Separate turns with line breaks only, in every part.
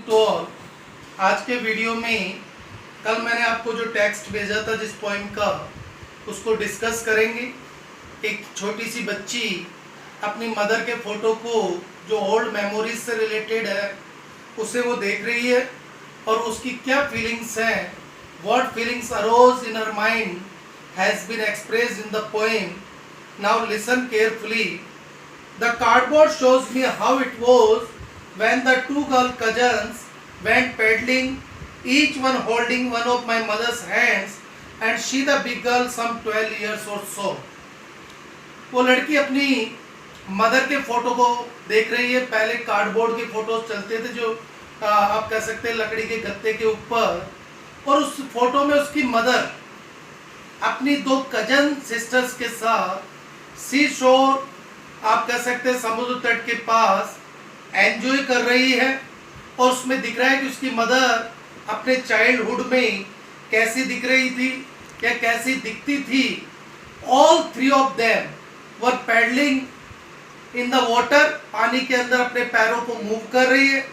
To all. आज के video में कल मैंने आपको जो टेक्स्ट भेजा था जिस पोएम का, उसको डिस्कस करेंगे। एक छोटी सी बच्ची अपनी मदर के फोटो को जो ओल्ड मेमोरीज से रिलेटेड है उसे वो देख रही है और उसकी क्या फीलिंग्स हैं, what feelings arose in her mind has been expressed in the poem. Now listen carefully. The cardboard shows me how it was when the two girl cousins went paddling, each one holding one of my mother's hands, and she the big girl some 12 years or so. वो लड़की अपनी mother के photo को देख रही है। पहले cardboard के फोटो चलते थे जो आप कह सकते हैं लकड़ी के गत्ते के ऊपर, और उस फोटो में उसकी मदर अपनी दो कजन सिस्टर्स के साथ सी शोर, आप कह सकते हैं समुद्र तट के पास एंजॉय कर रही है। और उसमें दिख रहा है कि उसकी मदर अपने चाइल्डहुड में कैसी दिख रही थी या कैसी दिखती थी। All three of them were paddling in the water, पानी के अंदर अपने पैरों को मूव कर रही है।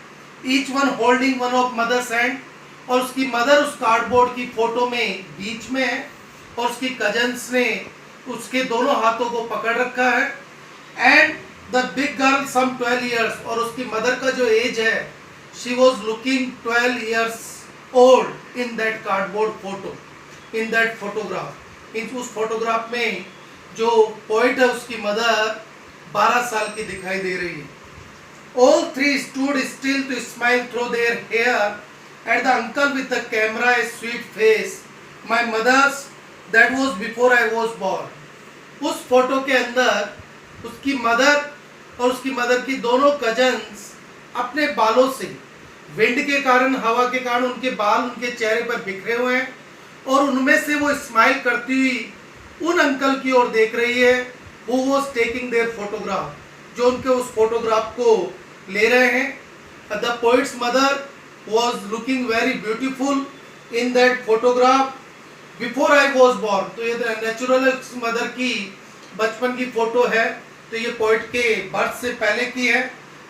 Each one holding one of mother's hand, और उसकी मदर उस कार्डबोर्ड की फोटो में बीच में है और उसकी कजन्स ने उसके दोनों हाथों को पकड़ रखा है। And the big girl some 12 years, और उसकी मदर का जो एज है, she was looking 12 years old in that cardboard photo, in that photograph. In उस फोटोग्राफ में जो पोइट है उसकी मदर 12 साल की दिखाई दे रही है। All three stood still to smile through their hair at the uncle with the camera a sweet face, my mother's that was before I was born. उस फोटो के अंदर उसकी मदर और उसकी मदर की दोनों कजन्स अपने बालों से, विंड के कारण, हवा के कारण उनके बाल उनके चेहरे पर बिखरे हुए हैं, और उनमें से वो स्माइल करती हुई उन अंकल की ओर देख रही है who was taking their photograph, जो उनके उस फोटोग्राफ को ले रहे हैं। The poets mother was looking very beautiful in that photograph before I was born. तो ये नेचुरल मदर की बचपन की फोटो है, तो ये पोइट के बर्थ से पहले की है।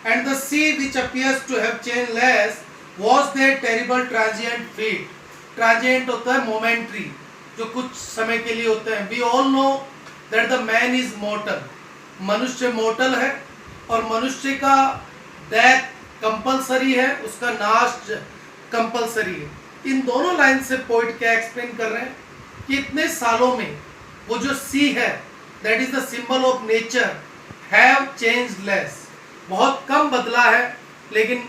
And the sea which appears to have changeless was their terrible transient feet. Transient होता है मोमेंट्री, जो कुछ समय के लिए होते हैं। We all know that the man is mortal, मनुष्य मोर्टल है और मनुष्य का डेथ कंपलसरी है, उसका नाश कंपलसरी है। इन दोनों लाइन से पोइट क्या एक्सप्लेन कर रहे हैं कि इतने सालों में वो जो सी है, that is the symbol of nature, have change less, बहुत कम बदला है, लेकिन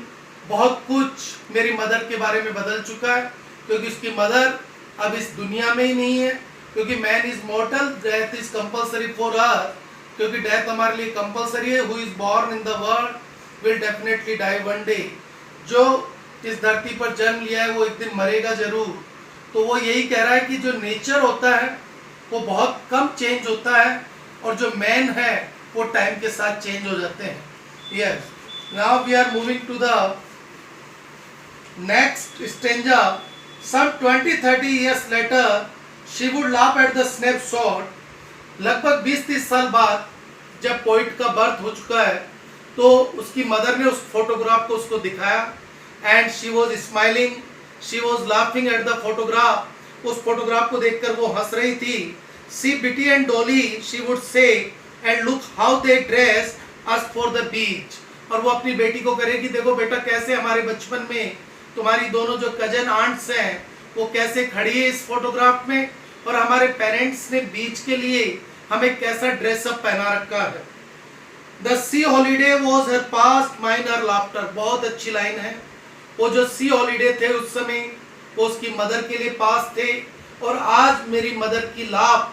बहुत कुछ मेरी मदर के बारे में बदल चुका है, क्योंकि उसकी मदर अब इस दुनिया में ही नहीं है। क्योंकि man is mortal, death is compulsory for us, क्योंकि डेथ हमारे लिए कंपलसरी है। Who is born in the world will definitely die one day. जो इस धरती पर जन्म लिया है वो एक दिन मरेगा जरूर। तो वो यही कह रहा है कि जो नेचर होता है वो बहुत कम चेंज होता है, और जो मैन है वो टाइम के साथ चेंज हो जाते हैं। Yes, now we are moving to the next stanza. Some 20-30 years later she would laugh at the snapshot। लगभग 20-30 साल बाद जब पोइट का बर्थ हो चुका है, तो उसकी मदर ने उस फोटोग्राफ को उसको दिखाया, and she was smiling, she was laughing at the photograph. उस फोटोग्राफ को देखकर वो हंस रही थी। See Bitty and Dolly, she would say, and look how they dress us for the beach। और वो अपनी बेटी को करेगी, देखो बेटा कैसे हमारे बचपन में तुम्हारी दोनों जो कजन आंट्स हैं वो कैसे खड़ी है इस फोटोग्राफ में, और हमारे पेरेंट्स ने बीच के लिए हमें कैसा ड्रेसअप पहना रखा है। The sea holiday was her past, mine her laughter। बहुत अच्छी लाइन है। वो जो सी हॉलीडे थे उस समय वो उसकी मदर के लिए पास्ट थे, और आज मेरी मदर की लाफ,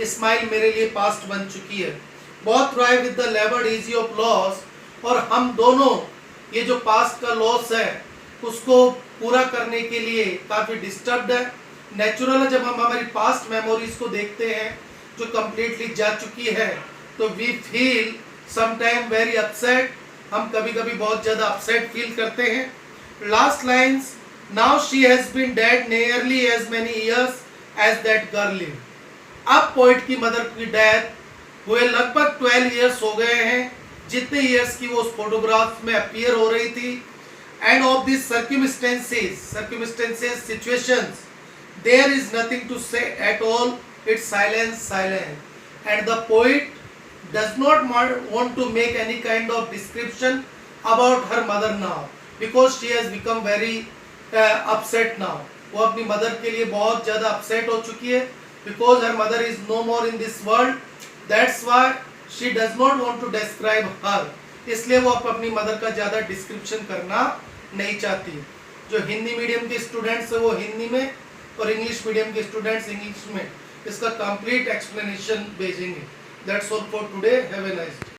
स्माइल मेरे लिए पास्ट बन चुकी है। बहुत try with the लेबर्ड easy of loss, और हम दोनों ये जो पास्ट का लॉस है उसको पूरा करने के लिए काफ़ी डिस्टर्ब्ड है। नेचुरल है, जब हम हमारी पास्ट मेमोरीज को देखते हैं जो कंप्लीटली जा चुकी है, तो we feel sometime very upset. हम कभी कभी बहुत ज़्यादा अपसेट फील करते हैं। Last lines, now she has been dead nearly as many years as that girl live. अब पोइट की मदर की डेथ हुए लगभग 12 years हो गए हैं, जितने ईयर्स की वो उस फोटोग्राफ में अपीयर हो रही थी। and of these circumstances, situations, there is nothing to say at all. It's silence, and the poet does not want to make any kind of description about her mother now, because she has become very upset now. वो अपनी mother के लिए बहुत ज़्यादा upset हो चुकी है, because her mother is no more in this world. That's why she does not want to describe her. इसलिए वो अपनी मदर का ज़्यादा डिस्क्रिप्शन करना नहीं चाहती. जो हिंदी मीडियम के स्टूडेंट्स है वो हिंदी में, और इंग्लिश मीडियम के स्टूडेंट्स इंग्लिश में इसका कंप्लीट एक्सप्लेनेशन भेजेंगे. That's all for today. Have a nice day.